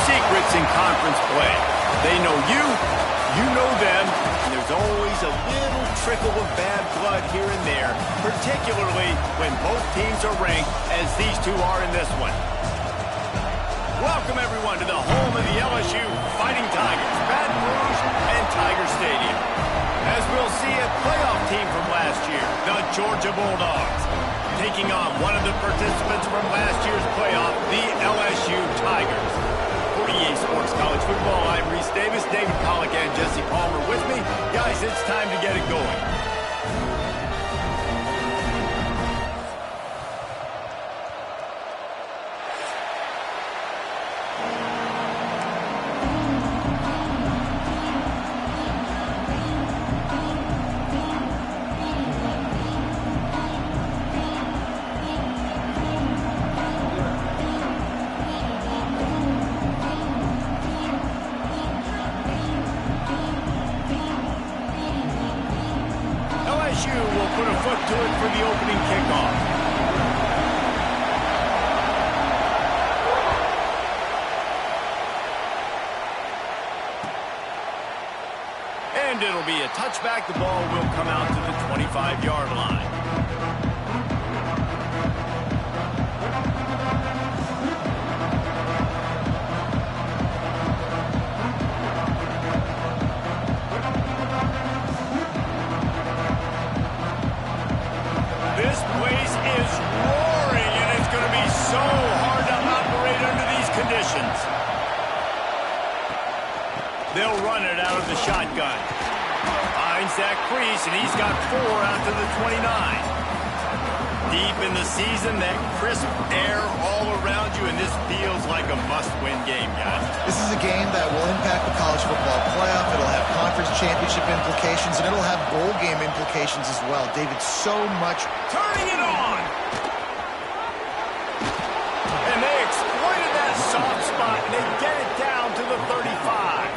secrets in conference play. They know you, you know them, and there's always a little trickle of bad blood here and there, particularly when both teams are ranked as these two are in this one. Welcome, everyone, to the home of the LSU Fighting Tigers, Baton Rouge and Tiger Stadium. As we'll see, a playoff team from last year, the Georgia Bulldogs, taking on one of the participants from last year's playoff, the LSU Tigers. For EA Sports College Football, I'm Reese Davis, David Pollack, and Jesse Palmer with me. Guys, it's time to get it going. LSU will put a foot to it for the opening kickoff. And it'll be a touchback. The ball will come out to the 25-yard line. This place is roaring, and it's going to be so hard to operate under these conditions. They'll run it out of the shotgun. Finds that crease, and he's got 4 out to the 29. Deep in the season, that crisp air all around you, and this feels like a must-win game, guys. This is a game that will impact the college football playoff. It'll have conference championship implications, and it'll have bowl game implications as well. David, so much. Turning it on! And they exploited that soft spot, and they get it down to the 35.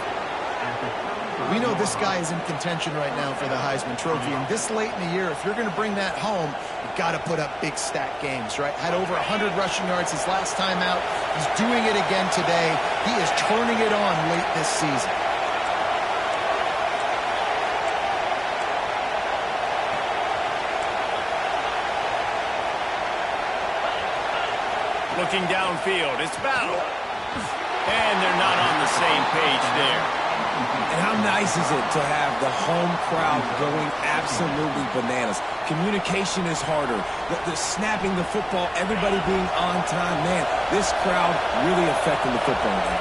We know this guy is in contention right now for the Heisman Trophy, and this late in the year, if you're going to bring that home, you've got to put up big stat games, right? Had over 100 rushing yards his last time out. He's doing it again today. He is turning it on late this season. Looking downfield, it's battle. And they're not on the same page there. And how nice is it to have the home crowd going absolutely bananas? Communication is harder. The snapping the football, everybody being on time. Man, this crowd really affecting the football game.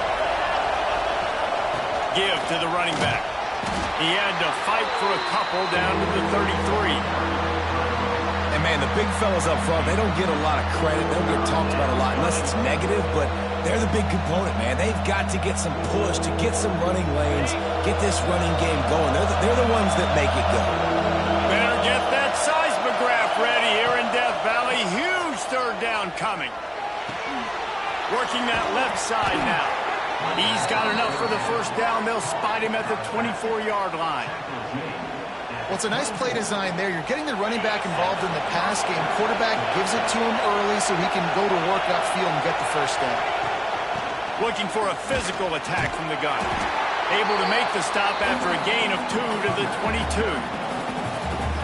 Give to the running back. He had to fight for a couple down to the 33. And, man, the big fellas up front, they don't get a lot of credit. They don't get talked about a lot unless it's negative, but they're the big component, man. They've got to get some push, to get some running lanes, get this running game going. They're the ones that make it go. Better get that seismograph ready here in Death Valley. Huge third down coming. Working that left side now. He's got enough for the first down. They'll spot him at the 24-yard line. Well, it's a nice play design there. You're getting the running back involved in the pass game. Quarterback gives it to him early so he can go to work upfield and get the first down. Looking for a physical attack from the gun. Able to make the stop after a gain of 2 to the 22.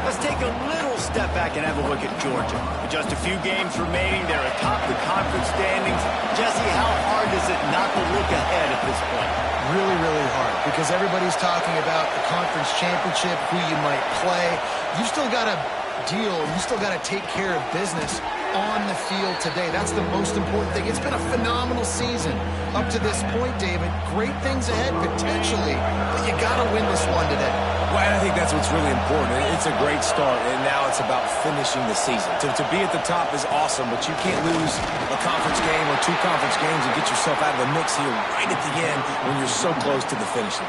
Let's take a little step back and have a look at Georgia. With just a few games remaining, they're atop the conference standings. Jesse, how hard is it not to look ahead at this point? Really, really hard, because everybody's talking about the conference championship, who you might play. You've still got to deal. You still got to take care of business on the field today. That's the most important thing. It's been a phenomenal season up to this point, David. Great things ahead, potentially, but you got to win this one today. Well, and I think that's what's really important. It's a great start, and now it's about finishing the season. To be at the top is awesome, but you can't lose a conference game or 2 conference games and get yourself out of the mix here right at the end when you're so close to the finish line.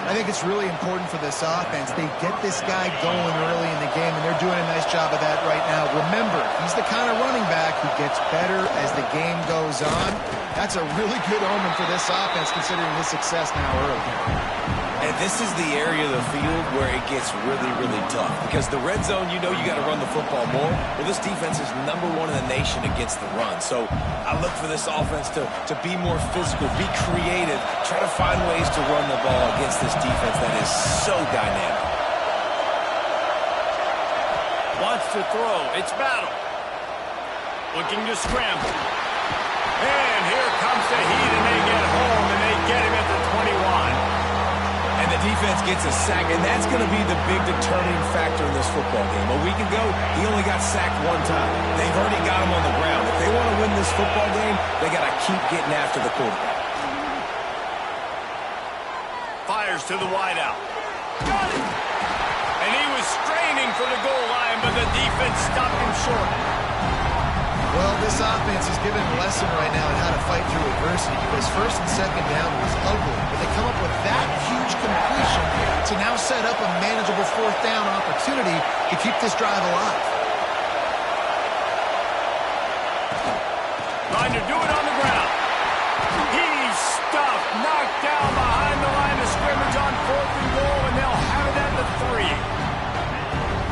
I think it's really important for this offense. They get this guy going early in the game, and they're doing a nice job of that right now. Remember, he's the kind of running back who gets better as the game goes on. That's a really good omen for this offense, considering his success now early. And this is the area of the field where it gets really, really tough. Because the red zone, you know you got to run the football more. Well, this defense is #1 in the nation against the run. So I look for this offense to be more physical, be creative, try to find ways to run the ball against this defense that is so dynamic. Wants to throw. It's Battle. Looking to scramble. And here comes the heat, and they get home, and they get him at the 21. And the defense gets a sack, and that's going to be the big determining factor in this football game. A week ago, he only got sacked 1 time. They've already got him on the ground. If they want to win this football game, they got to keep getting after the quarterback. Fires to the wideout. Got it! And he was straining for the goal line, but the defense stopped him short. Well, this offense is giving a lesson right now on how to fight through adversity because first and second down was ugly, but they come up with that huge completion to now set up a manageable 4th down opportunity to keep this drive alive. Trying to do it on the ground. He's stuffed, knocked down behind the line of scrimmage on 4th and goal, and they'll have it at the 3.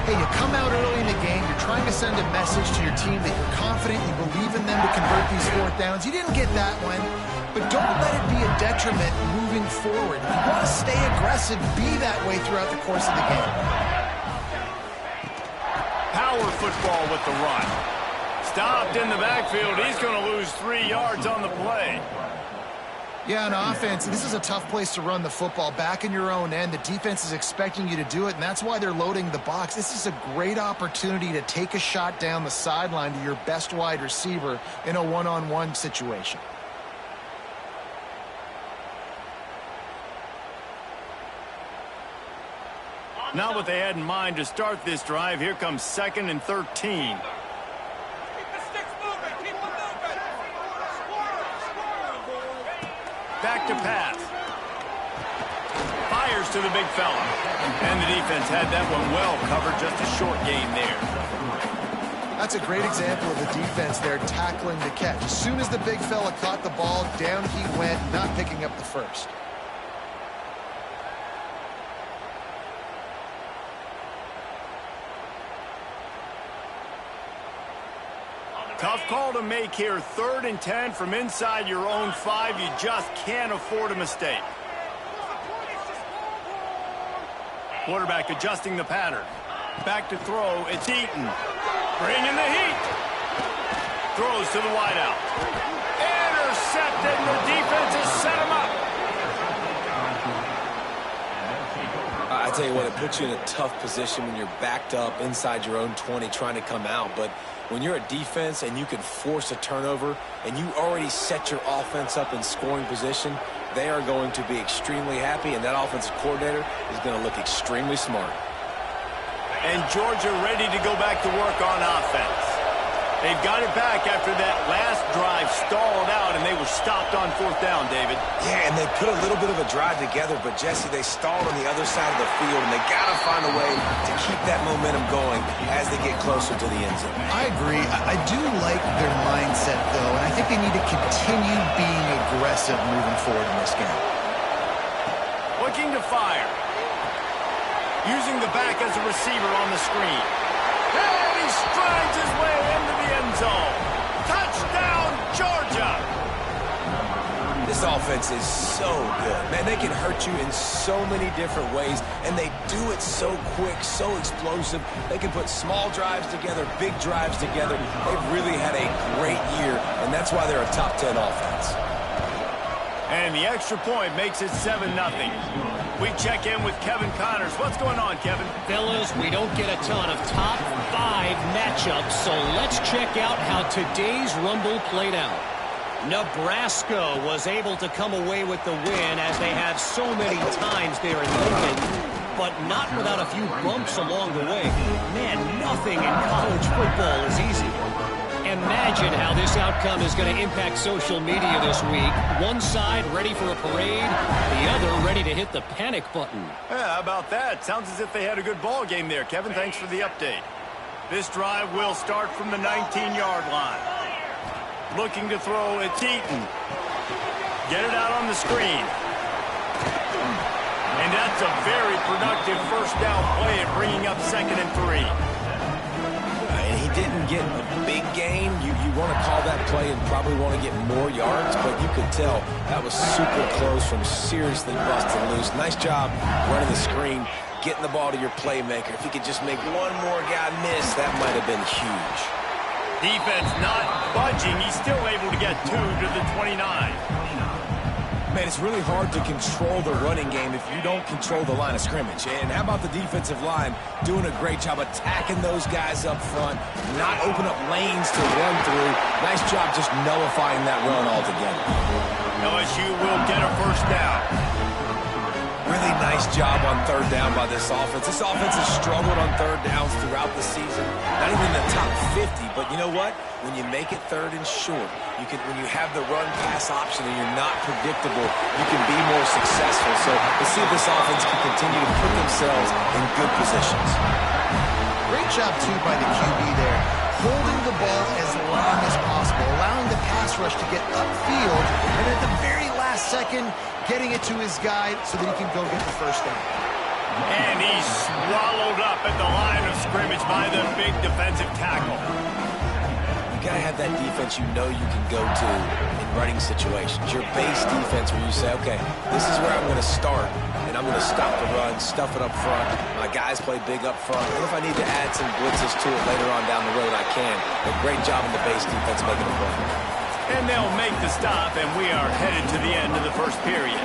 Hey, you come out early in the game, you're trying to send a message to your team that you're confident, you believe in them to convert these 4th downs. You didn't get that one, but don't let it be a detriment moving forward. If you want to stay aggressive, be that way throughout the course of the game. Power football with the run. Stopped in the backfield. He's going to lose 3 yards on the play. Yeah, on offense, this is a tough place to run the football. Back in your own end, the defense is expecting you to do it, and that's why they're loading the box. This is a great opportunity to take a shot down the sideline to your best wide receiver in a one-on-one situation. Not what they had in mind to start this drive. Here comes 2nd and 13. Back to pass. Fires to the big fella. And the defense had that one well covered. Just a short gain there. That's a great example of the defense there tackling the catch. As soon as the big fella caught the ball, down he went, not picking up the first. Tough call to make here. 3rd and 10 from inside your own 5. You just can't afford a mistake. Quarterback adjusting the pattern. Back to throw. It's Eaton. Bringing the heat. Throws to the wideout. Intercepted, and the defense has set him up. I tell you what, it puts you in a tough position when you're backed up inside your own 20 trying to come out. But when you're a defense and you can force a turnover and you already set your offense up in scoring position, they are going to be extremely happy, and that offensive coordinator is going to look extremely smart. And Georgia ready to go back to work on offense. They've got it back after that last drive stalled out, and they were stopped on 4th down, David. Yeah, and they put a little bit of a drive together, but, Jesse, they stalled on the other side of the field, and they got to find a way to keep that momentum going as they get closer to the end zone. I agree. I do like their mindset, though, and I think they need to continue being aggressive moving forward in this game. Looking to fire. Using the back as a receiver on the screen. And he strides his way into the end zone. Touchdown, Georgia! This offense is so good. Man, they can hurt you in so many different ways, and they do it so quick, so explosive. They can put small drives together, big drives together. They've really had a great year, and that's why they're a top 10 offense. And the extra point makes it 7-0. We check in with Kevin Connors. What's going on, Kevin? Fellas, we don't get a ton of top 5 matchups, so let's check out how today's Rumble played out. Nebraska was able to come away with the win as they have so many times there in Lincoln, but not without a few bumps along the way. Man, nothing in college football is easy. Imagine how this outcome is going to impact social media this week. One side ready for a parade, the other ready to hit the panic button. Yeah, how about that? Sounds as if they had a good ball game there. Kevin, thanks for the update. This drive will start from the 19-yard line. Looking to throw, it's Eaton. Get it out on the screen. And that's a very productive first down play at bringing up 2nd and 3. And he didn't get a big gain. You want to call that play and probably want to get more yards, but you could tell that was super close from seriously busting loose. Nice job running the screen, getting the ball to your playmaker. If he could just make one more guy miss, that might have been huge. Defense not budging. He's still able to get 2 to the 29. Man, it's really hard to control the running game if you don't control the line of scrimmage. And how about the defensive line doing a great job attacking those guys up front, not open up lanes to run through. Nice job just nullifying that run altogether. LSU will get a first down. Really nice job on 3rd down by this offense. This offense has struggled on 3rd downs throughout the season. Not even in the top 50, but you know what? When you make it 3rd and short, when you have the run-pass option and you're not predictable, you can be more successful. So let's see if this offense can continue to put themselves in good positions. Great job, too, by the QB there. Holding the ball as long as possible, allowing the pass rush to get upfield, and at the very last second, getting it to his guy so that he can go get the first down. And he's swallowed up at the line of scrimmage by the big defensive tackle. You got to have that defense you know you can go to in running situations. Your base defense where you say, okay, this is where I'm going to start, and I'm going to stop the run, stuff it up front. My guys play big up front. And if I need to add some blitzes to it later on down the road, I can. But great job in the base defense making it work. And they'll make the stop, and we are headed to the end of the first period.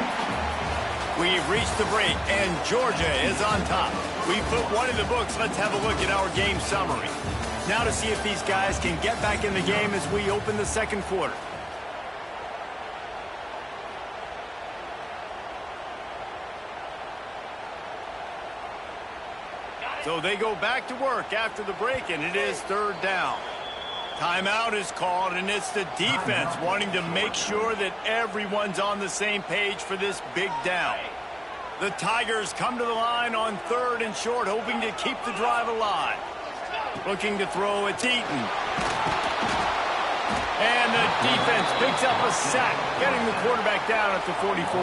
We've reached the break, and Georgia is on top. We put one in the books. Let's have a look at our game summary. Now to see if these guys can get back in the game as we open the second quarter. So they go back to work after the break, and it is 3rd down. Timeout is called, and it's the defense wanting to make sure that everyone's on the same page for this big down. The Tigers come to the line on 3rd and short, hoping to keep the drive alive. Looking to throw, it's Eaton. And the defense picks up a sack, getting the quarterback down at the 44.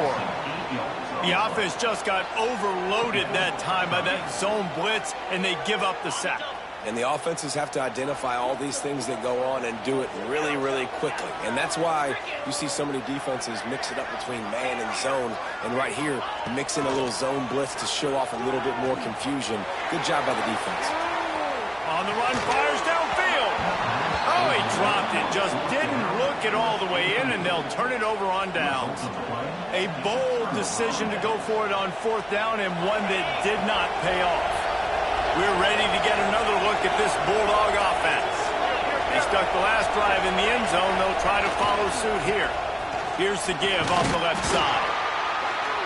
The offense just got overloaded that time by that zone blitz, and they give up the sack. And the offenses have to identify all these things that go on and do it really, really quickly. And that's why you see so many defenses mix it up between man and zone. And right here, mix in a little zone blitz to show off a little bit more confusion. Good job by the defense. On the run, fires downfield. Oh, he dropped it. Just didn't look it all the way in, and they'll turn it over on downs. A bold decision to go for it on 4th down, and one that did not pay off. We're ready to get another look at this Bulldog offense. They stuck the last drive in the end zone. They'll try to follow suit here. Here's the give off the left side.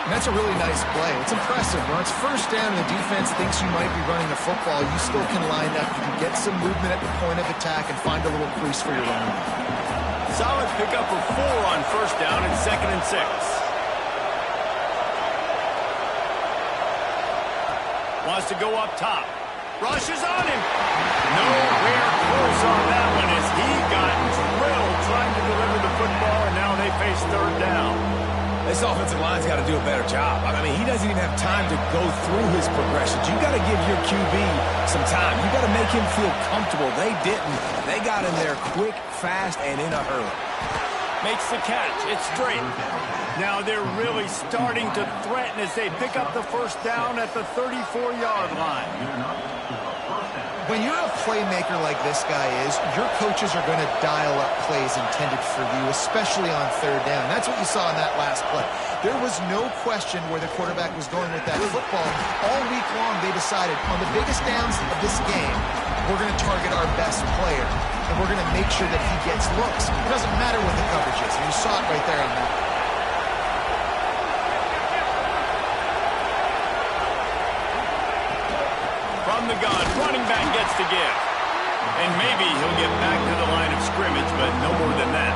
And that's a really nice play. It's impressive. When it's 1st down and the defense thinks you might be running the football, you still can line up. You can get some movement at the point of attack and find a little crease for your running. Solid pickup of 4 on 1st down and 2nd and 6. Wants to go up top. Rushes on him. Nowhere close on that one as he got drilled trying to deliver the football, and now they face 3rd down. This offensive line's got to do a better job. I mean, he doesn't even have time to go through his progressions. You got to give your QB some time. You got to make him feel comfortable. They didn't. They got in there quick, fast, and in a hurry. Makes the catch. It's straight. Now they're really starting to threaten as they pick up the 1st down at the 34-yard line. When you're a playmaker like this guy is, your coaches are going to dial up plays intended for you, especially on 3rd down. That's what you saw in that last play. There was no question where the quarterback was going with that football. All week long, they decided on the biggest downs of this game, we're going to target our best player, and we're going to make sure that he gets looks. It doesn't matter what the coverage is, and you saw it right there on that. From the gun, running back gets to give. And maybe he'll get back to the line of scrimmage, but no more than that.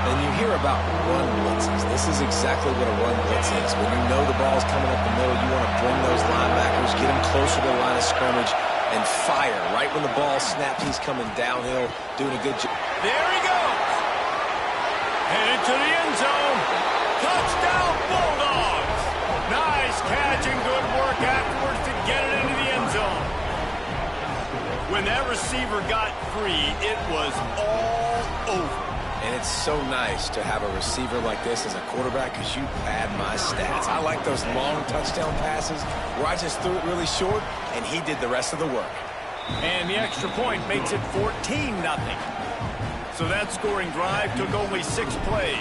And you hear about run blitzes. This is exactly what a run blitz is. When you know the ball's coming up the middle, you want to bring those linebackers, get them closer to the line of scrimmage, and fire. Right when the ball snaps, he's coming downhill, doing a good job. There he goes. Headed to the end zone. Touchdown, Bulldogs. Nice. when that receiver got free, it was all over. And it's so nice to have a receiver like this as a quarterback because you pad my stats. I like those long touchdown passes where I just threw it really short, and he did the rest of the work. And the extra point makes it 14-0. So that scoring drive took only 6 plays.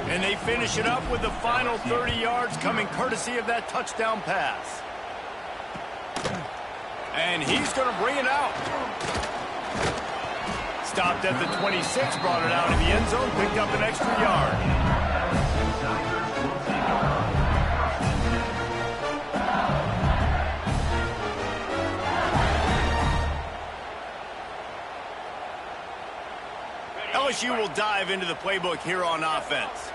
And they finish it up with the final 30 yards coming courtesy of that touchdown pass. And he's going to bring it out. Stopped at the 26, brought it out of the end zone, picked up an extra yard. LSU will dive into the playbook here on offense.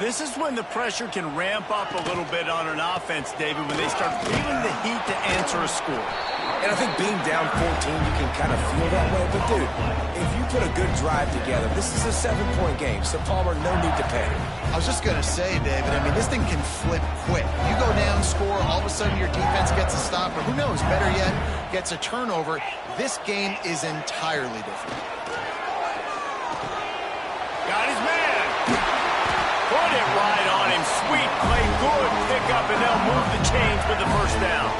This is when the pressure can ramp up a little bit on an offense, David, when they start feeling the heat to answer a score. And I think being down 14, you can kind of feel that way. But, dude, if you put a good drive together, this is a 7-point game. So, Palmer, no need to panic. I was just going to say, David, I mean, this thing can flip quick. You go down, score, all of a sudden your defense gets a stop, or who knows, better yet, gets a turnover. This game is entirely different. Got his man. Put it right on him. Sweet play, good pickup, and they'll move the chains with the first down.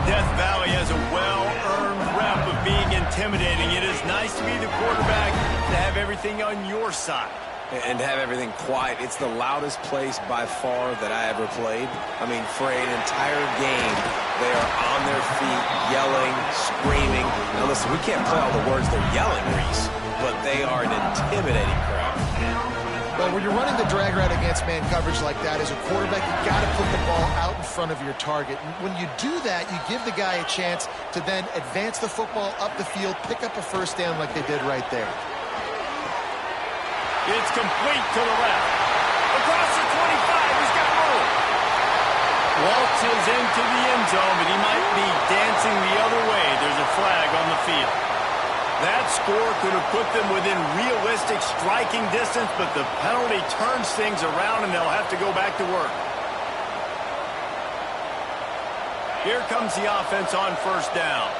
Death Valley has a well-earned rep of being intimidating. It is nice to be the quarterback, to have everything on your side. And to have everything quiet. It's the loudest place by far that I ever played. I mean, for an entire game, they are on their feet, yelling, screaming. Now, listen, we can't play all the words they're yelling, Reese, but they are an intimidating crowd. Well, when you're running the drag route against man coverage like that, as a quarterback, you got to put the ball out in front of your target. And when you do that, you give the guy a chance to then advance the football up the field, pick up a first down like they did right there. It's complete to the left. Across the 25, he's got room. Waltzes into the end zone, but he might be dancing the other way. There's a flag on the field. That score could have put them within realistic striking distance, but the penalty turns things around, and they'll have to go back to work. Here comes the offense on first down.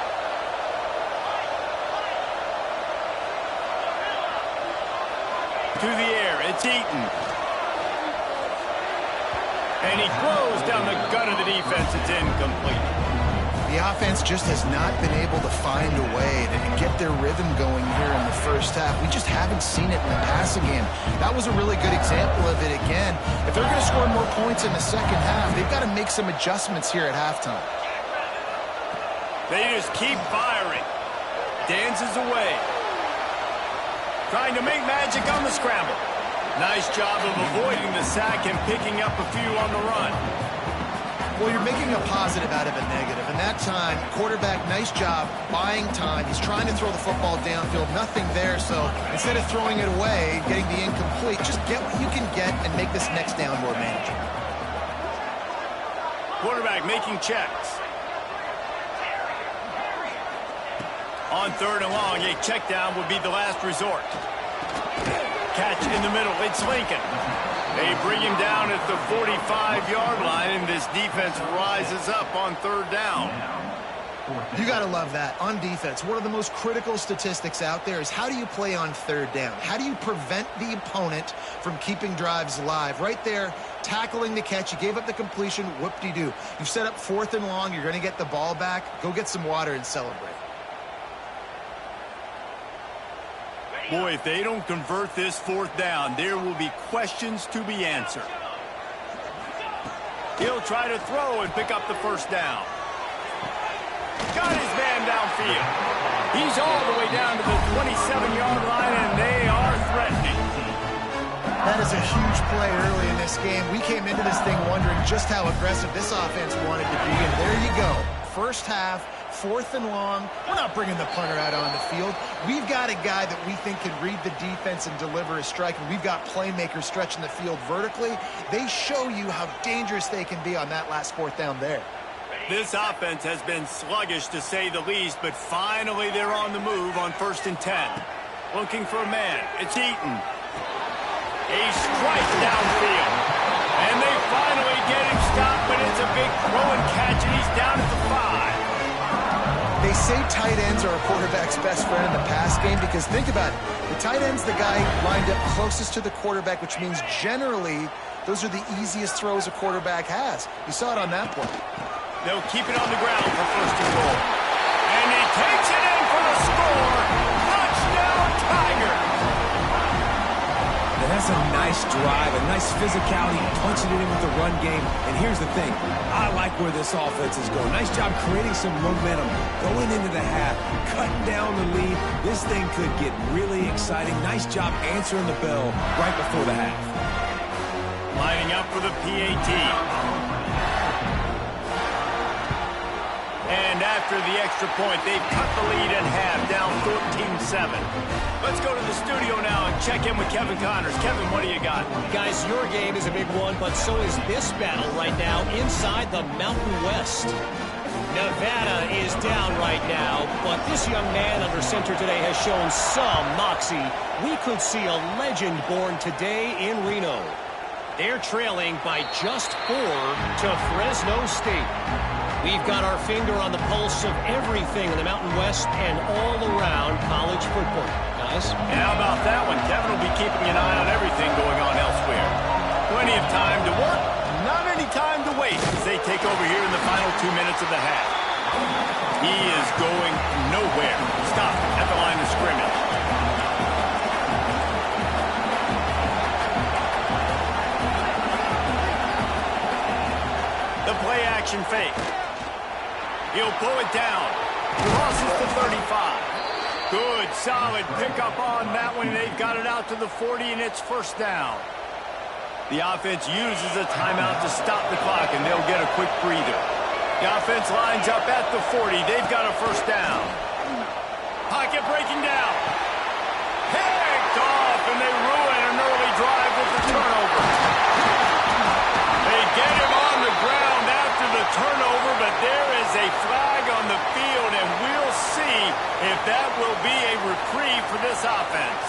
To the air, it's Eaton. And he throws down the gut of the defense. It's incomplete. The offense just has not been able to find a way to get their rhythm going here in the first half. We just haven't seen it in the passing game. That was a really good example of it again. If they're going to score more points in the second half, they've got to make some adjustments here at halftime. They just keep firing. Dances away. Trying to make magic on the scramble. Nice job of avoiding the sack and picking up a few on the run. Well, you're making a positive out of a negative. And that time, quarterback, nice job buying time. He's trying to throw the football downfield. Nothing there. So instead of throwing it away, getting the incomplete, just get what you can get and make this next down more manageable. Quarterback making checks. On third and long, a check down would be the last resort. Catch in the middle. It's Lincoln. They bring him down at the 45-yard line, and this defense rises up on third down. You got to love that. On defense, one of the most critical statistics out there is how do you play on third down? How do you prevent the opponent from keeping drives alive? Right there, tackling the catch. You gave up the completion. Whoop-de-doo. You've set up fourth and long. You're going to get the ball back. Go get some water and celebrate. Boy, if they don't convert this fourth down, there will be questions to be answered. He'll try to throw and pick up the first down. Got his man downfield. He's all the way down to the 27-yard line, and they are threatening. That is a huge play early in this game. We came into this thing wondering just how aggressive this offense wanted to be, and there you go. First half, fourth and long. We're not bringing the punter out on the field. We've got a guy that we think can read the defense and deliver a strike, and we've got playmakers stretching the field vertically. They show you how dangerous they can be on that last fourth down there. This offense has been sluggish, to say the least, but finally they're on the move on 1st and 10. Looking for a man. It's Eaton. A strike downfield. And they finally get him stopped, but it's a big throw and catch, and he's down at the 5. They They say tight ends are a quarterback's best friend in the pass game because think about it. The tight end's the guy lined up closest to the quarterback, which means generally those are the easiest throws a quarterback has. You saw it on that play. They'll keep it on the ground for first and goal. And he takes it in for the score. Touchdown, Tigers! And that's a nice drive, a nice physicality, punching it in with the run game. And here's the thing, I like where this offense is going. Nice job creating some momentum, going into the half, cutting down the lead. This thing could get really exciting. Nice job answering the bell right before the half. Lining up for the PAT. And after the extra point, they've cut the lead in half, down 14-7. Let's go to the studio now and check in with Kevin Connors. Kevin, what do you got? Guys, your game is a big one, but so is this battle right now inside the Mountain West. Nevada is down right now, but this young man under center today has shown some moxie. We could see a legend born today in Reno. They're trailing by just 4 to Fresno State. We've got our finger on the pulse of everything in the Mountain West and all around college football. Guys? And how about that one? Kevin will be keeping an eye on everything going on elsewhere. Plenty of time to work, not any time to waste as they take over here in the final 2 minutes of the half. He is going nowhere. Stop at the line of scrimmage. The play action fake. He'll pull it down. Crosses to 35. Good, solid pickup on that one. They've got it out to the 40, and it's first down. The offense uses a timeout to stop the clock, and they'll get a quick breather. The offense lines up at the 40. They've got a first down. Pocket breaking down. Picked off, and they ruin an early drive with the turnover. They get him on the ground after the turnover, but there is a flag on the field, and we'll see if that will be a reprieve for this offense.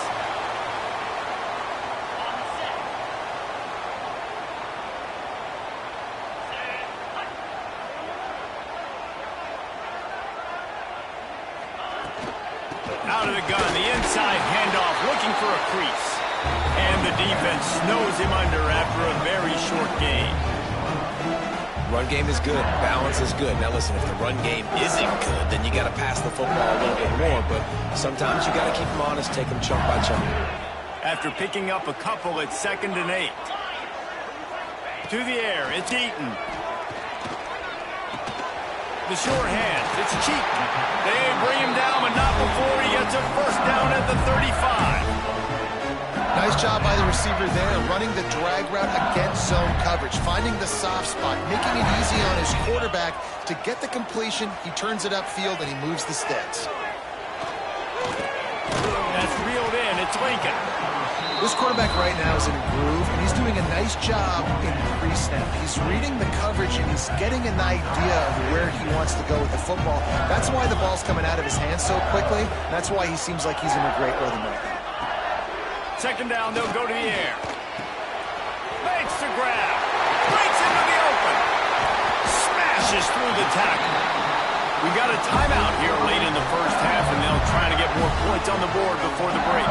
Out of the gun, the inside handoff, looking for a crease. And the defense snows him under after a very short game. Run game is good. Balance is good. Now listen, if the run game isn't good, then you got to pass the football a little bit more. But sometimes you got to keep them honest, take them chunk by chunk. After picking up a couple, it's 2nd and 8. To the air, it's Eaton. The short hands, it's Cheek. They bring him down, but not before he gets a first down at the 35. Nice job by the receiver there, running the drag route against zone coverage, finding the soft spot, making it easy on his quarterback to get the completion. He turns it upfield, and he moves the sticks. That's reeled in. It's Lincoln. This quarterback right now is in a groove, and he's doing a nice job in pre-snap. He's reading the coverage, and he's getting an idea of where he wants to go with the football. That's why the ball's coming out of his hands so quickly. That's why he seems like he's in a great rhythm right now. 2nd down, they'll go to the air. Makes the grab. Breaks into the open. Smashes through the tackle. We got a timeout here late in the first half, and they'll try to get more points on the board before the break.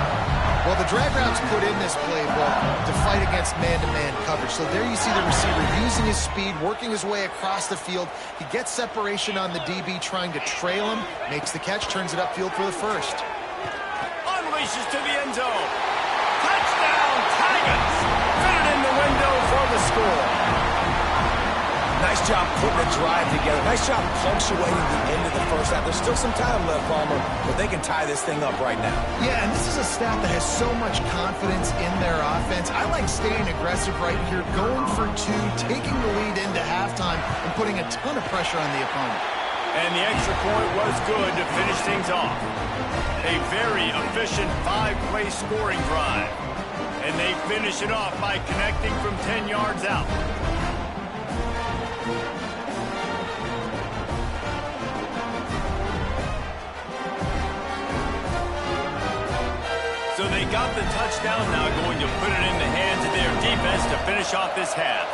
Well, the drag route's put in this playbook to fight against man-to-man coverage. So there you see the receiver using his speed, working his way across the field. He gets separation on the DB, trying to trail him, makes the catch, turns it upfield for the first. Unleashes to the end zone. Touchdown, Tigers! Fit it in the window for the score. Nice job putting the drive together. Nice job punctuating the end of the first half. There's still some time left, Palmer, but they can tie this thing up right now. Yeah, and this is a staff that has so much confidence in their offense. I like staying aggressive right here, going for 2, taking the lead into halftime, and putting a ton of pressure on the opponent. And the extra point was good to finish things off. A very efficient 5-play scoring drive. And they finish it off by connecting from 10 yards out. So they got the touchdown, now going to put it in the hands of their defense to finish off this half.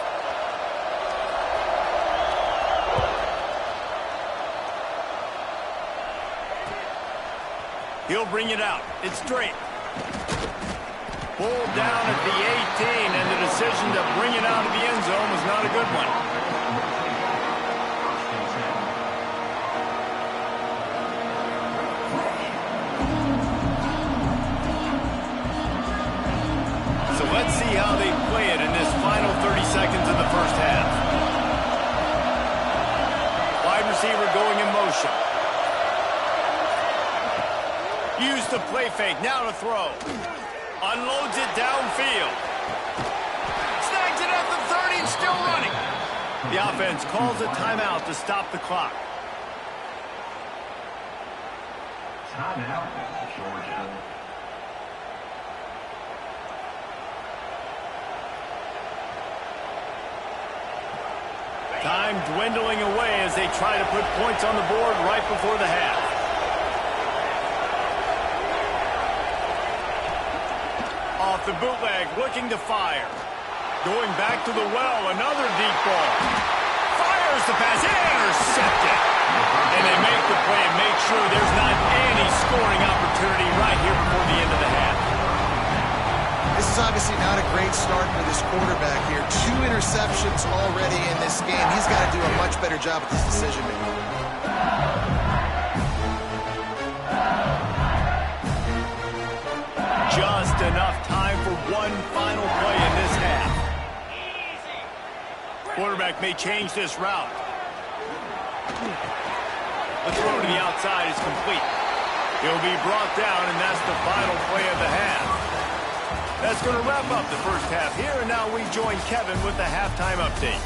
He'll bring it out. It's straight. Pulled down at the 18, and the decision to bring it out of the end zone was not a good one. So let's see how they play it in this final 30 seconds of the first half. Wide receiver going in motion. Use the play fake, now to throw. Unloads it downfield. Snags it at the 30 and still running. The offense calls a timeout to stop the clock. Timeout, Georgia. Time dwindling away as they try to put points on the board right before the half. Off the bootleg, looking to fire. Going back to the well, another deep ball. Fires the pass, intercepted. And they make the play and make sure there's not any scoring opportunity right here before the end of the half. This is obviously not a great start for this quarterback here. 2 interceptions already in this game. He's got to do a much better job with this decision making. Just enough time for one final play in this half. Quarterback may change this route. The throw to the outside is complete. He'll be brought down, and that's the final play of the half. That's going to wrap up the first half here, and now we join Kevin with the halftime update.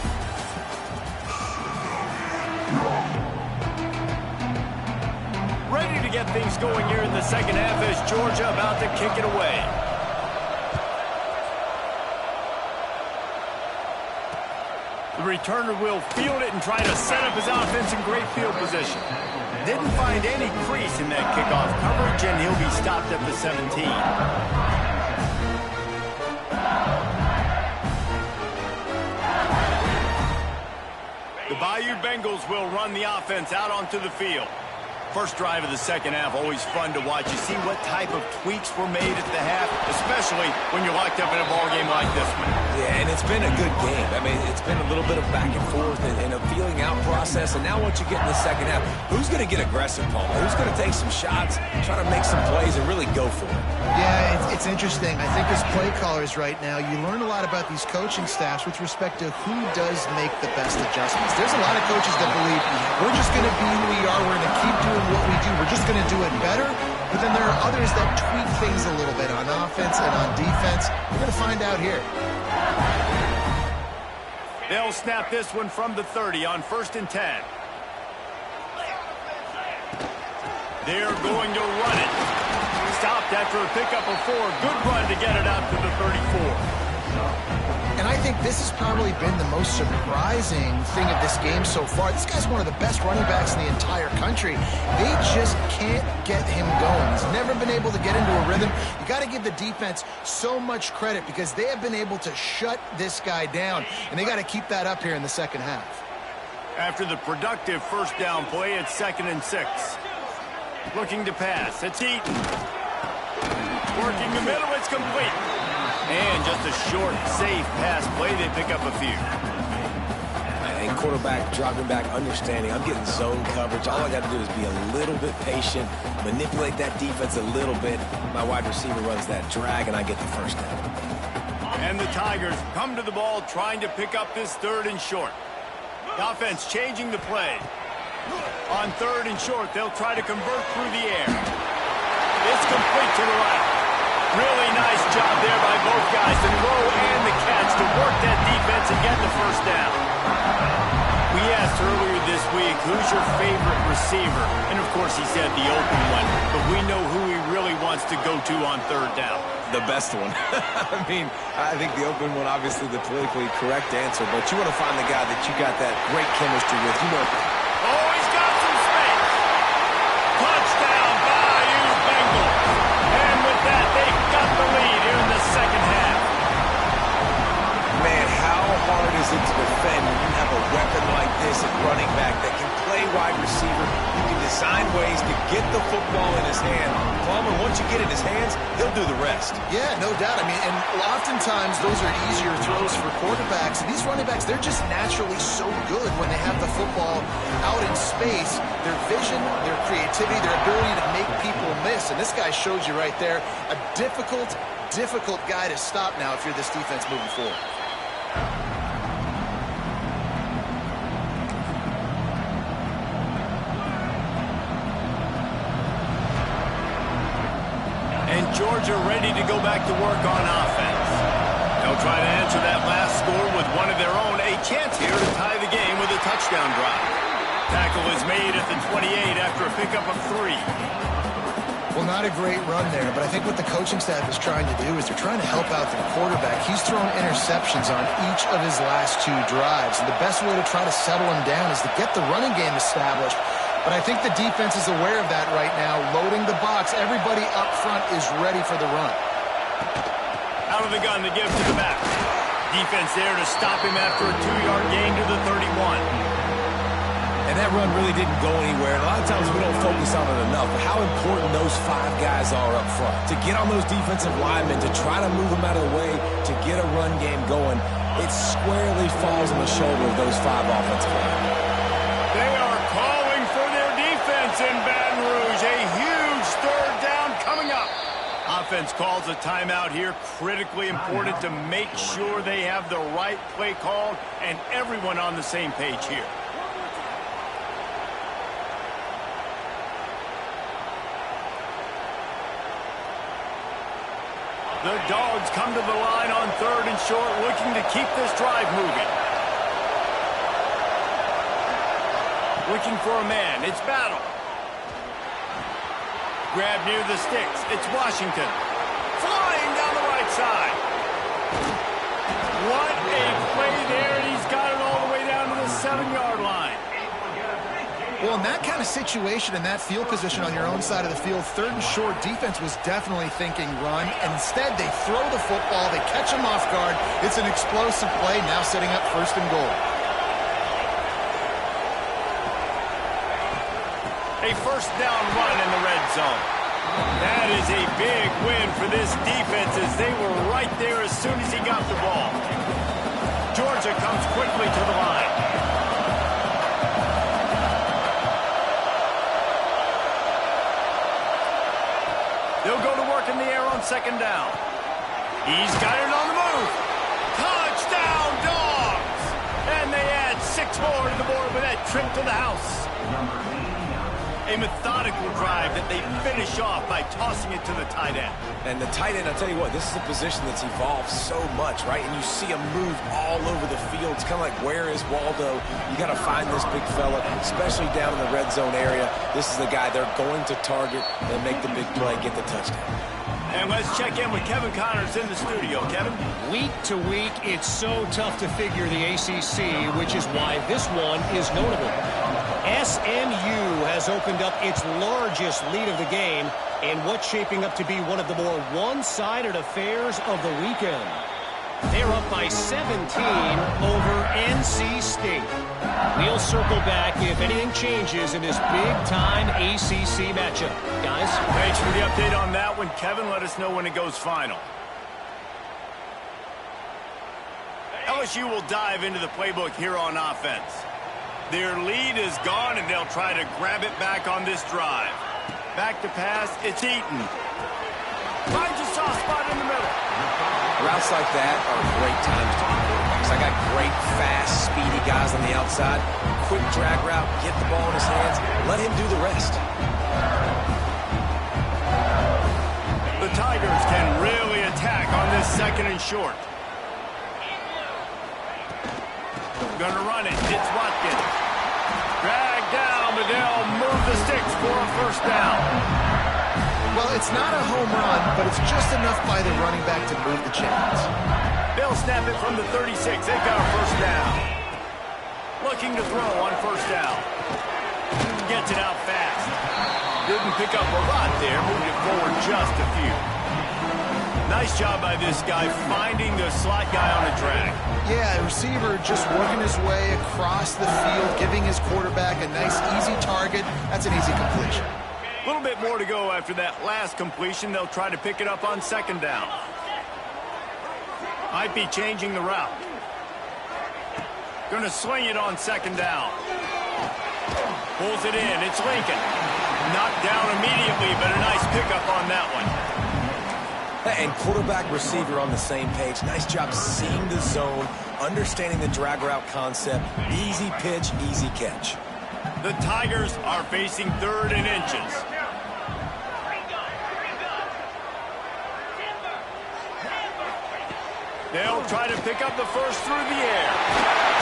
Ready to get things going here in the second half as Georgia about to kick it away. The returner will field it and try to set up his offense in great field position. Didn't find any crease in that kickoff coverage, and he'll be stopped at the 17. The Bayou Bengals will run the offense out onto the field. First drive of the second half, always fun to watch. You see what type of tweaks were made at the half, especially when you're locked up in a ball game like this one. Yeah, and it's been a good game. I mean, it's been a little bit of back and forth and a feeling out process. And now once you get in the second half, who's going to get aggressive, Paul? Who's going to take some shots, try to make some plays, and really go for it? Yeah, it's interesting. I think as play callers right now, you learn a lot about these coaching staffs with respect to who does make the best adjustments. There's a lot of coaches that believe we're just going to be who we are. We're going to keep doing what we do. We're just going to do it better. But then there are others that tweak things a little bit on offense and on defense. We're going to find out here. They'll snap this one from the 30 on 1st and 10. They're going to run it. Stopped after a pickup of 4. Good run to get it out to the 34. And I think this has probably been the most surprising thing of this game so far. This guy's one of the best running backs in the entire country. They just can't get him going. He's never been able to get into a rhythm. You got to give the defense so much credit because they have been able to shut this guy down, and they got to keep that up here in the second half. After the productive first down play, it's 2nd and 6. Looking to pass. It's Eaton. Working the middle, it's complete. And just a short, safe pass play. They pick up a few. And quarterback dropping back, understanding I'm getting zone coverage. All I got to do is be a little bit patient, manipulate that defense a little bit. My wide receiver runs that drag, and I get the first down. And the Tigers come to the ball trying to pick up this 3rd and short. The offense changing the play. On 3rd and short, they'll try to convert through the air. It's complete to the right. Really nice job there by both guys, the throw and the catch, to work that defense and get the first down. We asked earlier this week, who's your favorite receiver? And of course he said the open one, but we know who he really wants to go to on 3rd down. The best one. I mean, I think the open one, obviously the politically correct answer, but you want to find the guy that you got that great chemistry with. You know. Oh, he's got some space. Touchdown, Bayou Bengals. And with that, they've got the lead here in the second half. Man, how hard is it to defend when you have a weapon like this at running back that can play wide receiver, you can design ways to get the football in his hand. Palmer, once you get it in his hands, he'll do the rest. Yeah, no doubt. I mean, and oftentimes those are easier throws for quarterbacks. And these running backs, they're just naturally so good when they have the football out in space. Their vision, their creativity, their ability to make people miss. And this guy shows you right there a difficult guy to stop now if you're this defense moving forward. And Georgia ready to go back to work on offense. They'll try to answer that last score with one of their own. A chance here to tie the game with a touchdown drive. Tackle is made at the 28 after a pickup of 3. Well, not a great run there, but I think what the coaching staff is trying to do is they're trying to help out their quarterback. He's thrown interceptions on each of his last 2 drives, and the best way to try to settle him down is to get the running game established. But I think the defense is aware of that right now, loading the box. Everybody up front is ready for the run. Out of the gun to give to the back. Defense there to stop him after a 2-yard gain to the 31. And that run really didn't go anywhere. And a lot of times we don't focus on it enough. But how important those 5 guys are up front. To get on those defensive linemen, to try to move them out of the way, to get a run game going, it squarely falls on the shoulder of those 5 offensive linemen. They are calling for their defense in Baton Rouge. A huge 3rd down coming up. Offense calls a timeout here. Critically important to make sure they have the right play called and everyone on the same page here. The Dogs come to the line on 3rd and short, looking to keep this drive moving. Looking for a man. It's Battle. Grab near the sticks. It's Washington. Flying down the right side. What a play there, and he's got it all the way down to the 7-yard line. Well, in that kind of situation, in that field position on your own side of the field, 3rd and short, defense was definitely thinking run. And instead, they throw the football. They catch him off guard. It's an explosive play, now setting up 1st and goal. A 1st down run in the red zone. That is a big win for this defense as they were right there as soon as he got the ball. Georgia comes quickly to the line. They'll go to work in the air on 2nd down. He's got it on the move. Touchdown, Dogs! And they add 6 more to the board with that trip to the house. A methodical drive that they finish off by tossing it to the tight end. And the tight end, I'll tell you what, this is a position that's evolved so much, right? And you see him move all over the field. It's kind of like, where is Waldo? You got to find this big fella, especially down in the red zone area. This is the guy they're going to target and make the big play, get the touchdown. And let's check in with Kevin Connors in the studio. Kevin? Week to week, it's so tough to figure the ACC, which is why this one is notable. SMU has opened up its largest lead of the game in what's shaping up to be one of the more one-sided affairs of the weekend. They're up by 17 over NC State. We'll circle back if anything changes in this big-time ACC matchup. Guys? Thanks for the update on that one, Kevin. Let us know when it goes final. LSU will dive into the playbook here on offense. Their lead is gone, and they'll try to grab it back on this drive. Back to pass, it's Eaton. Finds a soft spot in the middle. Routes like that are great times to be quarterbacks. I got great, fast, speedy guys on the outside. Quick drag route, get the ball in his hands, let him do the rest. The Tigers can really attack on this 2nd and short. Gonna run it. It's Watkins. Drag down, but they'll move the sticks for a 1st down. Well, it's not a home run, but it's just enough by the running back to move the chains. They'll snap it from the 36. They've got a 1st down. Looking to throw on 1st down. Gets it out fast. Didn't pick up a lot there. Moved it forward just a few. Nice job by this guy finding the slot guy on a drag. Yeah, the receiver just working his way across the field, giving his quarterback a nice, easy target. That's an easy completion. A little bit more to go after that last completion. They'll try to pick it up on second down. Might be changing the route. Going to sling it on second down. Pulls it in. It's Lincoln. Knocked down immediately, but a nice pickup on that one. And quarterback receiver on the same page. Nice job seeing the zone, understanding the drag route concept. Easy pitch, easy catch. The Tigers are facing 3rd and inches. They'll try to pick up the first through the air.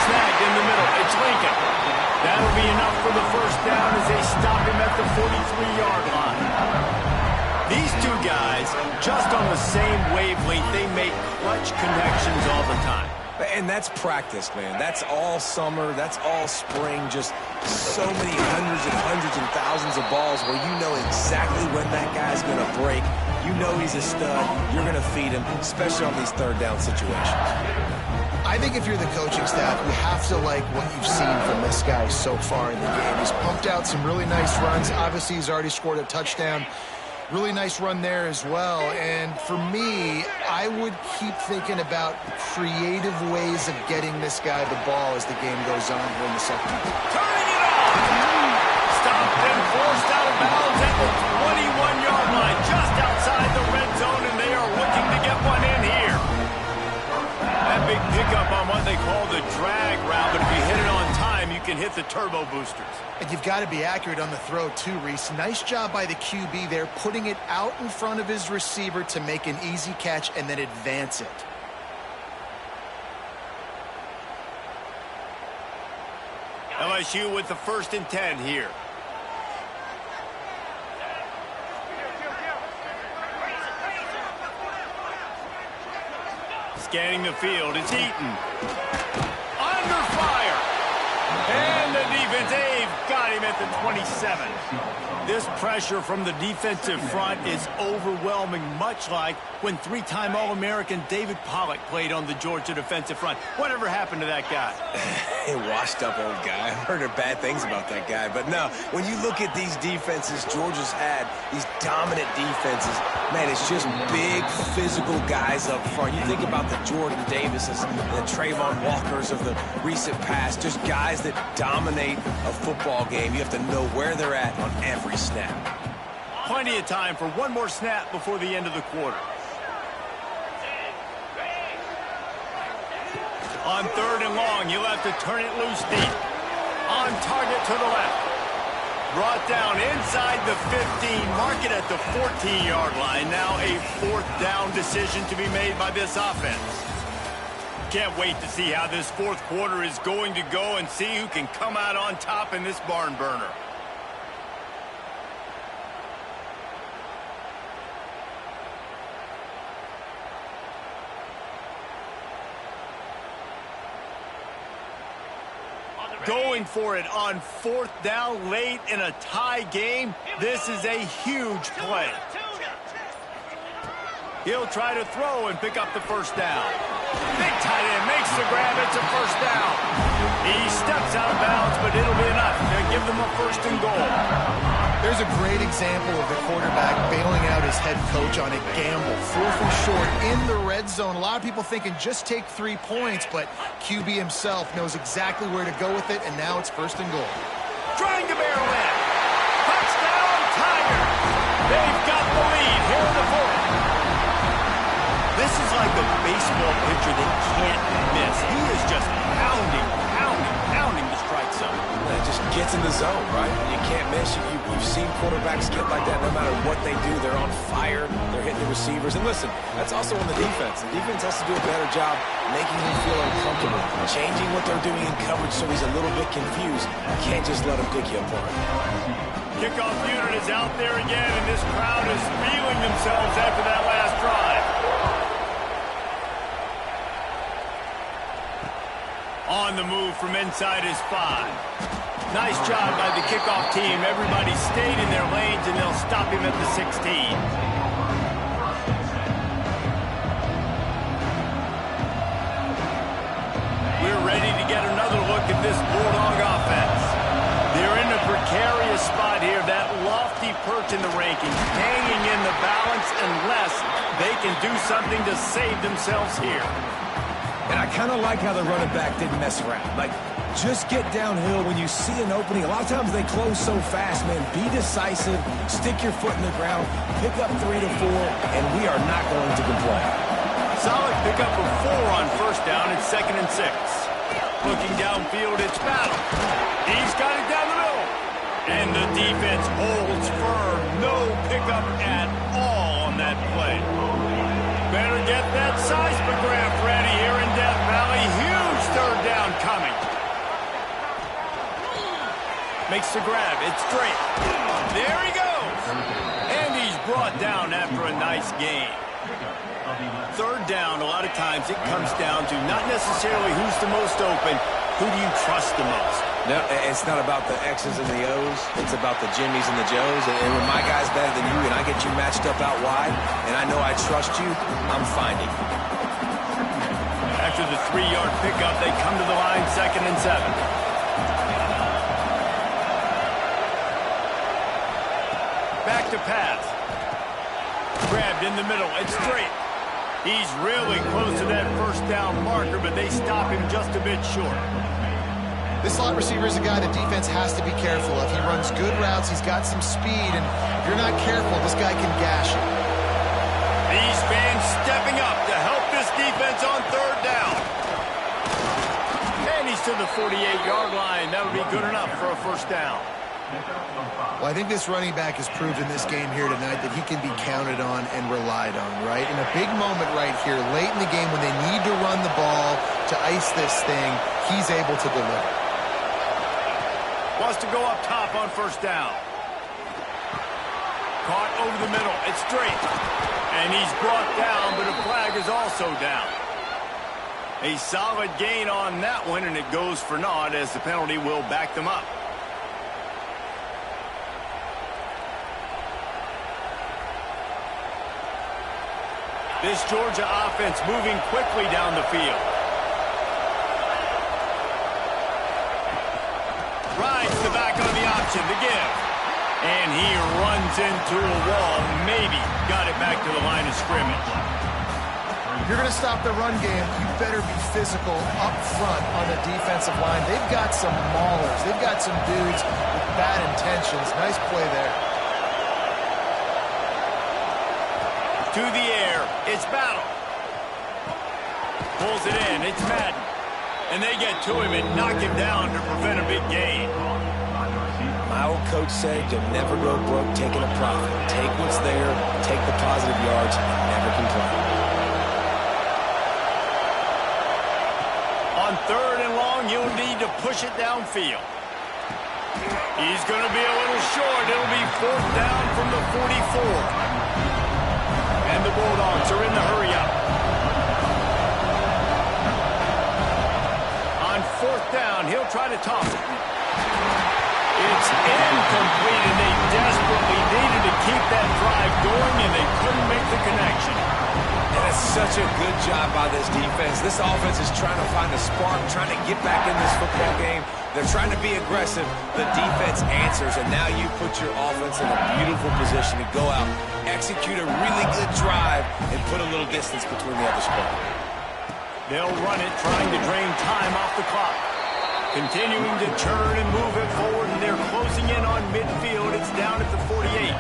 Snagged in the middle. It's Lincoln. That'll be enough for the first down as they stop him at the 43-yard line. These two guys, just on the same wavelength, they make clutch connections all the time. And that's practice, man. That's all summer. That's all spring. Just so many hundreds and thousands of balls where you know exactly when that guy's going to break. You know he's a stud. You're going to feed him, especially on these third down situations. I think if you're the coaching staff, you have to like what you've seen from this guy so far in the game. He's pumped out some really nice runs. Obviously, he's already scored a touchdown. Really nice run there as well. And for me, I would keep thinking about creative ways of getting this guy the ball as the game goes on here in the second half. Turning it on! Stopped and forced out of bounds at the 21-yard line, just outside the red zone, and they are looking to get one in here. That big pickup on what they call the drag route, but if you hit it on time, you can hit the turbo boosters. And you've got to be accurate on the throw too, Reese. Nice job by the QB there, putting it out in front of his receiver to make an easy catch and then advance it. LSU with the 1st and 10 here. Scanning the field, it's Eaton. Under fire! And the defense, they've got him at the 27. This pressure from the defensive front is overwhelming, much like when 3-time All-American David Pollock played on the Georgia defensive front. Whatever happened to that guy? A washed-up old guy. I've heard bad things about that guy. But no, when you look at these defenses Georgia's had, these dominant defenses, man, it's just big, physical guys up front. You think about the Jordan Davises, the Trayvon Walkers of the recent past, just guys that dominate a football game. You have to know where they're at on every snap. Plenty of time for one more snap before the end of the quarter. On 3rd and long, you'll have to turn it loose deep. On target to the left. Brought down inside the 15. Mark it at the 14-yard line. Now a 4th down decision to be made by this offense. Can't wait to see how this 4th quarter is going to go and see who can come out on top in this barn burner. Going for it on 4th down late in a tie game. This is a huge play. He'll try to throw and pick up the first down. Big tight end makes the grab. It's a first down. He steps out of bounds, but it'll be enough to give them a 1st and goal. There's a great example of the quarterback bailing out his head coach on a gamble. 4th and short in the red zone. A lot of people thinking just take 3 points, but QB himself knows exactly where to go with it, and now it's 1st and goal. Trying to barrel in. Touchdown, Tigers. They've got the lead here in the 4th. This is like a baseball pitcher they can't miss. He is just pounding the strike zone. It just gets in the zone, right? You can't miss. You've seen quarterbacks get like that no matter what they do. They're on fire. They're hitting the receivers. And listen, that's also on the defense. The defense has to do a better job making him feel uncomfortable, changing what they're doing in coverage so he's a little bit confused. You can't just let him pick you apart. Kickoff unit is out there again, and this crowd is feeling themselves after that last drive. On the move from inside his 5. Nice job by the kickoff team. Everybody stayed in their lanes, and they'll stop him at the 16. get another look at this Bulldog offense. They're in a precarious spot here, that lofty perch in the rankings, hanging in the balance unless they can do something to save themselves here. And I kind of like how the running back didn't mess around. Like, just get downhill when you see an opening. A lot of times they close so fast, man. Be decisive, stick your foot in the ground, pick up 3 to 4, and we are not going to complain. Solid pickup of 4 on first down. It's 2nd and 6. Looking downfield, it's Battle. He's got it down the middle. And the defense holds firm. No pickup at all on that play. Better get that seismograph ready here in Death Valley. Huge 3rd down coming. Makes the grab. It's straight. There he goes. And he's brought down after a nice gain. 3rd down, a lot of times it comes down to not necessarily who's the most open, who do you trust the most? No, it's not about the X's and the O's. It's about the Jimmies and the Joes. And when my guy's better than you and I get you matched up out wide, and I know I trust you, I'm finding. After the 3-yard pickup, they come to the line, 2nd and 7. Back to pass. Grabbed in the middle. It's straight. He's really close to that 1st down marker, but they stop him just a bit short. This slot receiver is a guy the defense has to be careful of. He runs good routes. He's got some speed, and if you're not careful, this guy can gash you. These fans stepping up to help this defense on 3rd down. And he's to the 48-yard line. That would be good enough for a 1st down. Well, I think this running back has proved in this game here tonight that he can be counted on and relied on, right? In a big moment right here, late in the game when they need to run the ball to ice this thing, he's able to deliver. Wants to go up top on 1st down. Caught over the middle. It's straight. And he's brought down, but a flag is also down. A solid gain on that one, and it goes for naught as the penalty will back them up. This Georgia offense moving quickly down the field. Rides the back on the option to give. And he runs into a wall. Maybe got it back to the line of scrimmage. If you're going to stop the run game, you better be physical up front on the defensive line. They've got some maulers. They've got some dudes with bad intentions. Nice play there. To the air, it's Battle. Pulls it in, it's Madden. And they get to him and knock him down to prevent a big gain. My old coach said you'll never go broke taking a profit. Take what's there, take the positive yards, and never complain. On 3rd and long, you'll need to push it downfield. He's going to be a little short. It'll be 4th down from the 44. And the Bulldogs are in the hurry-up. On 4th down, he'll try to toss it. It's incomplete, and they desperately needed to keep that drive going, and they couldn't make the connection. And it's such a good job by this defense. This offense is trying to find a spark, trying to get back in this football game. They're trying to be aggressive. The defense answers, and now you put your offense in a beautiful position to go out, execute a really good drive, and put a little distance between the other squad. They'll run it, trying to drain time off the clock. Continuing to turn and move it forward, and they're closing in on midfield. It's down at the 48.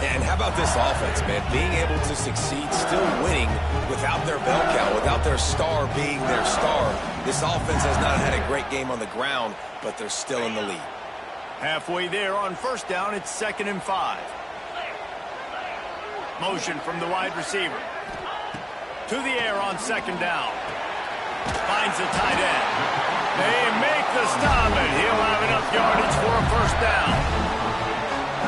And how about this offense, man? Being able to succeed, still winning without their bell cow, without their star being their star. This offense has not had a great game on the ground, but they're still in the lead. Halfway there on 1st down, it's 2nd and 5. Motion from the wide receiver. To the air on 2nd down. Finds the tight end. They make the stop, and he'll have enough yardage for a 1st down.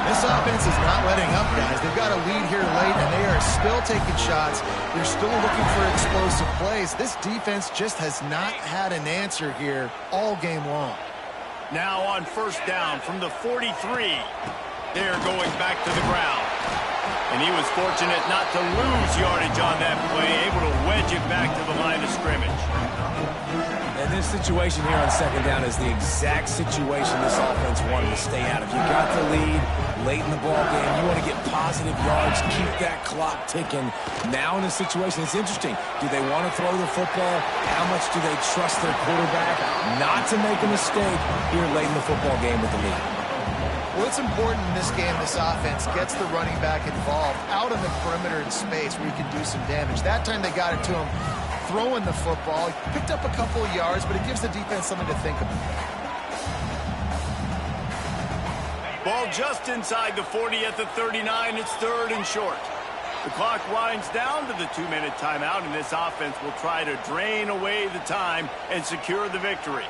This offense is not letting up, guys. They've got a lead here late, and they are still taking shots. They're still looking for explosive plays. This defense just has not had an answer here all game long. Now on 1st down from the 43. They're going back to the ground. And he was fortunate not to lose yardage on that play, able to wedge it back to the line of scrimmage. And this This situation here on second down is the exact situation this offense wanted to stay out of. You got the lead late in the ball game. You want to get positive yards, keep that clock ticking. Now in this situation, it's interesting. Do they want to throw the football? How much do they trust their quarterback not to make a mistake here late in the football game with the lead? Well, it's important in this game, this offense gets the running back involved out on the perimeter in space where you can do some damage. That time they got it to him throwing the football. He picked up a couple of yards, but it gives the defense something to think about. Ball just inside the 40 at the 39. It's 3rd and short. The clock winds down to the 2-minute timeout, and this offense will try to drain away the time and secure the victory.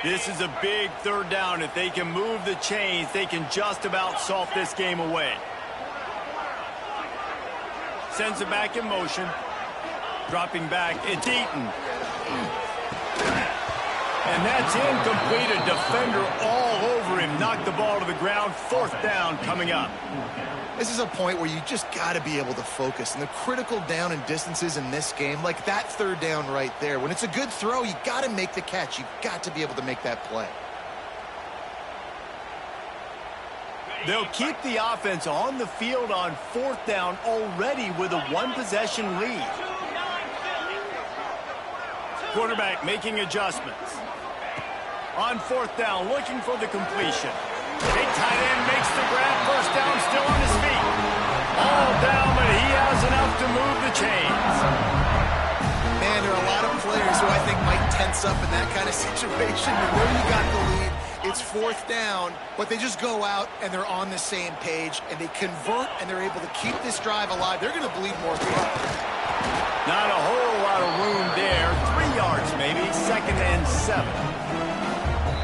This is a big 3rd down. If they can move the chains, they can just about salt this game away. Sends it back in motion. Dropping back, it's Eaton. And that's incomplete. A defender all over him. Knocked the ball to the ground. 4th down coming up. This is a point where you just got to be able to focus. And the critical down and distances in this game, like that 3rd down right there, when it's a good throw, you got to make the catch. You've got to be able to make that play. They'll keep the offense on the field on 4th down already with a 1-possession lead. Quarterback making adjustments. On 4th down, looking for the completion. Big tight end makes the grab. 1st down, still on his feet. All down, but he has enough to move the chains. Man, there are a lot of players who I think might tense up in that kind of situation. You know you got the lead. It's 4th down, but they just go out and they're on the same page, and they convert, and they're able to keep this drive alive. They're going to bleed more people. Not a whole lot of room there. 3 yards maybe. 2nd and 7.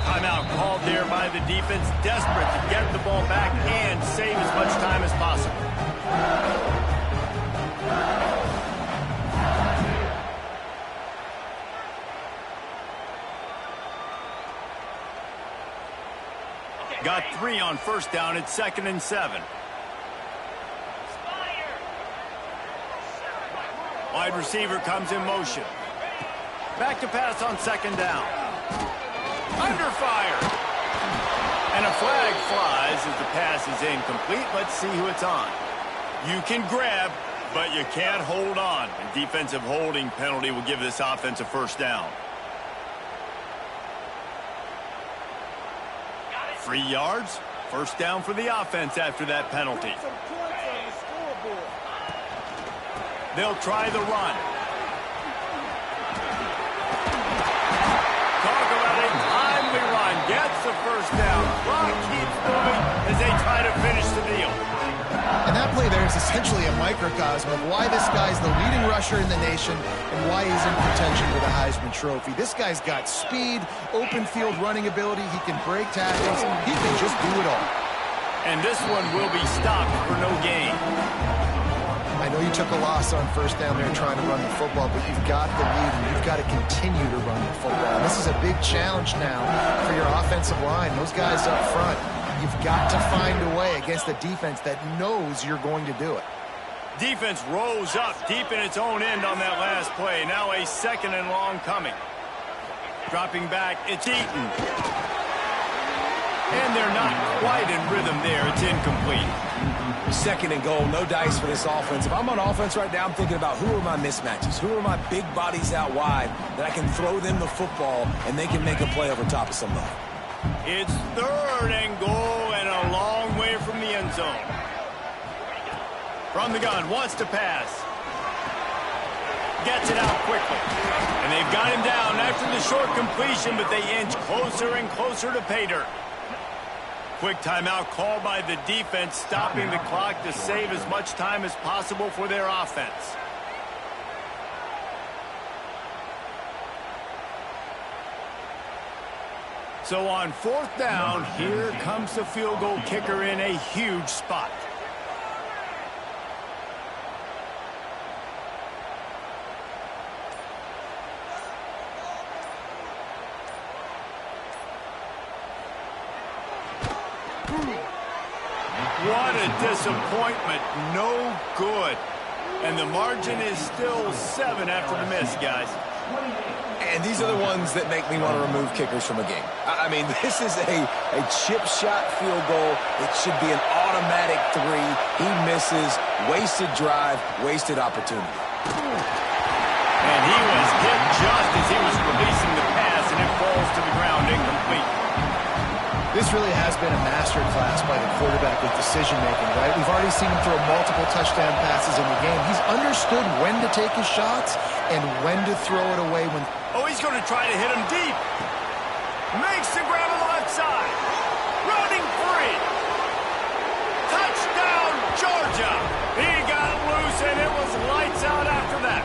Timeout called there by the defense, desperate to get the ball back and save as much time as possible. Got 3 on 1st down. It's 2nd and 7. Wide receiver comes in motion. Back to pass on 2nd down. Under fire. And a flag flies as the pass is incomplete. Let's see who it's on. You can grab, but you can't hold on. A defensive holding penalty will give this offense a 1st down. 3 yards. 1st down for the offense after that penalty. They'll try the run. Talk about a timely run. Gets the 1st down. Clock keeps moving as they try to finish the deal. And that play there is essentially a microcosm of why this guy's the leading rusher in the nation and why he's in contention for the Heisman Trophy. This guy's got speed, open field running ability. He can break tackles. He can just do it all. And this one will be stopped for no gain. I know you took a loss on 1st down there trying to run the football, but you've got the lead, and you've got to continue to run the football. And this is a big challenge now for your offensive line. Those guys up front, you've got to find a way against a defense that knows you're going to do it. Defense rose up deep in its own end on that last play. Now a 2nd and long coming. Dropping back, it's Eaton. And they're not quite in rhythm there. It's incomplete. 2nd and goal, no dice for this offense. If I'm on offense right now, I'm thinking about who are my mismatches? Who are my big bodies out wide that I can throw them the football and they can make a play over top of somebody? It's 3rd and goal and a long way from the end zone. From the gun, wants to pass. Gets it out quickly. And they've got him down after the short completion, but they inch closer and closer to pay dirt. Quick timeout called by the defense, stopping the clock to save as much time as possible for their offense. So on 4th down, here comes the field goal kicker in a huge spot. What a disappointment. No good. And the margin is still 7 after the miss, guys. And these are the ones that make me want to remove kickers from a game. I mean, this is a chip shot field goal. It should be an automatic 3. He misses. Wasted drive, wasted opportunity. And he was hit just as he was releasing the pass, and it falls to the ground incomplete. This really has been a masterclass by the quarterback with decision-making, right? We've already seen him throw multiple touchdown passes in the game. He's understood when to take his shots and when to throw it away. Oh, he's going to try to hit him deep. Makes the grab on the left side. Running free. Touchdown, Georgia. He got loose, and it was lights out after that.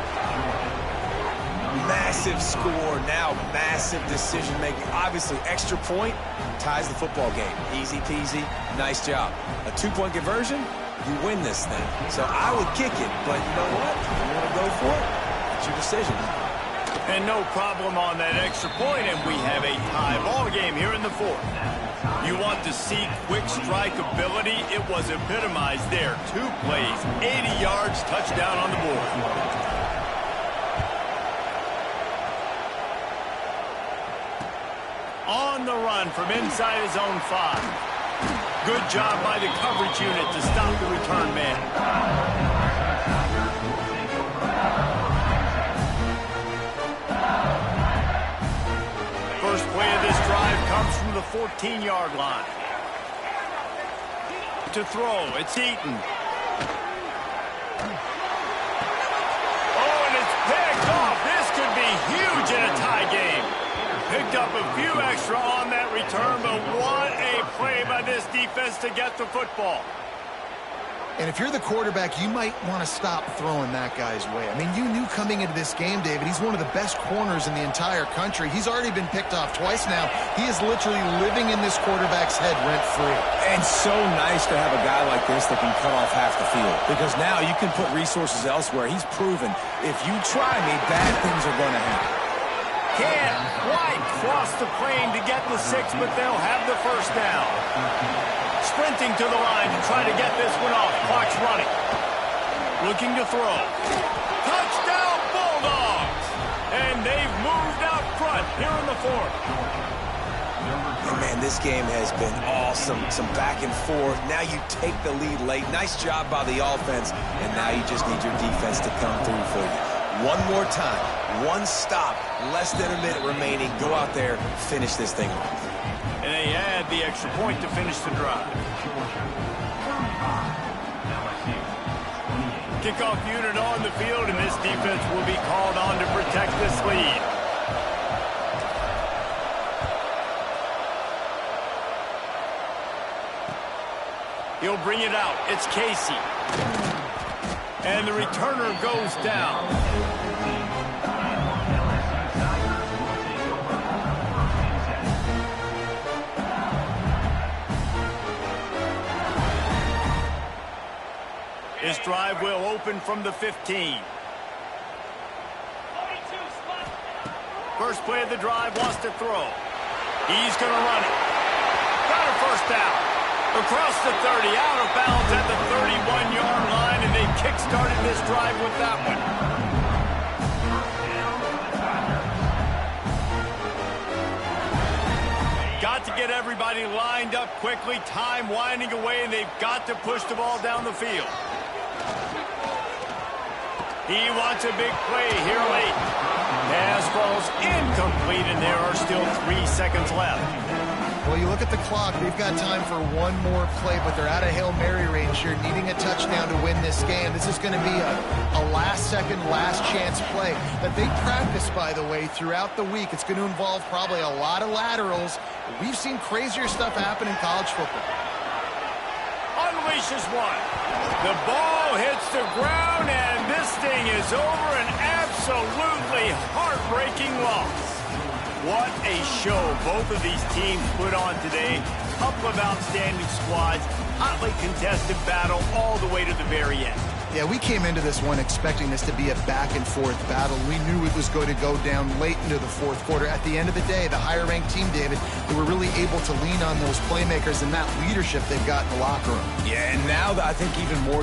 Massive score, now massive decision-making. Obviously, extra point ties the football game. Easy peasy, nice job. A 2-point conversion, you win this thing. So I would kick it, but you know what? If you want to go for it, it's your decision. And no problem on that extra point, and we have a tie ball game here in the 4th. You want to see quick strike ability? It was epitomized there. 2 plays, 80 yards, touchdown on the board. On the run from inside his own 5. Good job by the coverage unit to stop the return man. First play of this drive comes from the 14-yard line. To throw, it's Eaton. Oh, and it's picked off. This could be huge in a tie game. Picked up a few extra on that return, but what a play by this defense to get the football. And if you're the quarterback, you might want to stop throwing that guy's way. I mean, you knew coming into this game, David, he's one of the best corners in the entire country. He's already been picked off twice now. He is literally living in this quarterback's head rent-free. And so nice to have a guy like this that can cut off half the field. Because now you can put resources elsewhere. He's proven, if you try me, bad things are going to happen. Can't quite cross the plane to get the 6, but they'll have the first down. Sprinting to the line to try to get this one off. Clock's running. Looking to throw. Touchdown, Bulldogs! And they've moved out front here in the 4th. And man, this game has been awesome. Some back and forth. Now you take the lead late. Nice job by the offense. And now you just need your defense to come through for you. One more time. One stop. Less than a minute remaining. Go out there. Finish this thing off. And they add the extra point to finish the drive. Kickoff unit on the field, and this defense will be called on to protect this lead. He'll bring it out. It's Casey. And the returner goes down. This drive will open from the 15. First play of the drive, wants to throw. He's going to run it. Got a first down. Across the 30, out of bounds at the 31-yard line, and they kick-started this drive with that one. Got to get everybody lined up quickly, time winding away, and they've got to push the ball down the field. He wants a big play here late. Pass falls incomplete, and there are still 3 seconds left. Well, you look at the clock. They've got time for one more play, but they're out of Hail Mary range here, needing a touchdown to win this game. This is going to be a last-second, last-chance play that they practice, by the way, throughout the week. It's going to involve probably a lot of laterals. We've seen crazier stuff happen in college football. Unleashes one. The ball hits the ground, and this thing is over. An absolutely heartbreaking loss. What a show both of these teams put on today. Couple of outstanding squads, hotly contested battle all the way to the very end. Yeah, we came into this one expecting this to be a back-and-forth battle. We knew it was going to go down late into the 4th quarter. At the end of the day, the higher-ranked team, David, they were really able to lean on those playmakers and that leadership they've got in the locker room. Yeah, and now I think even more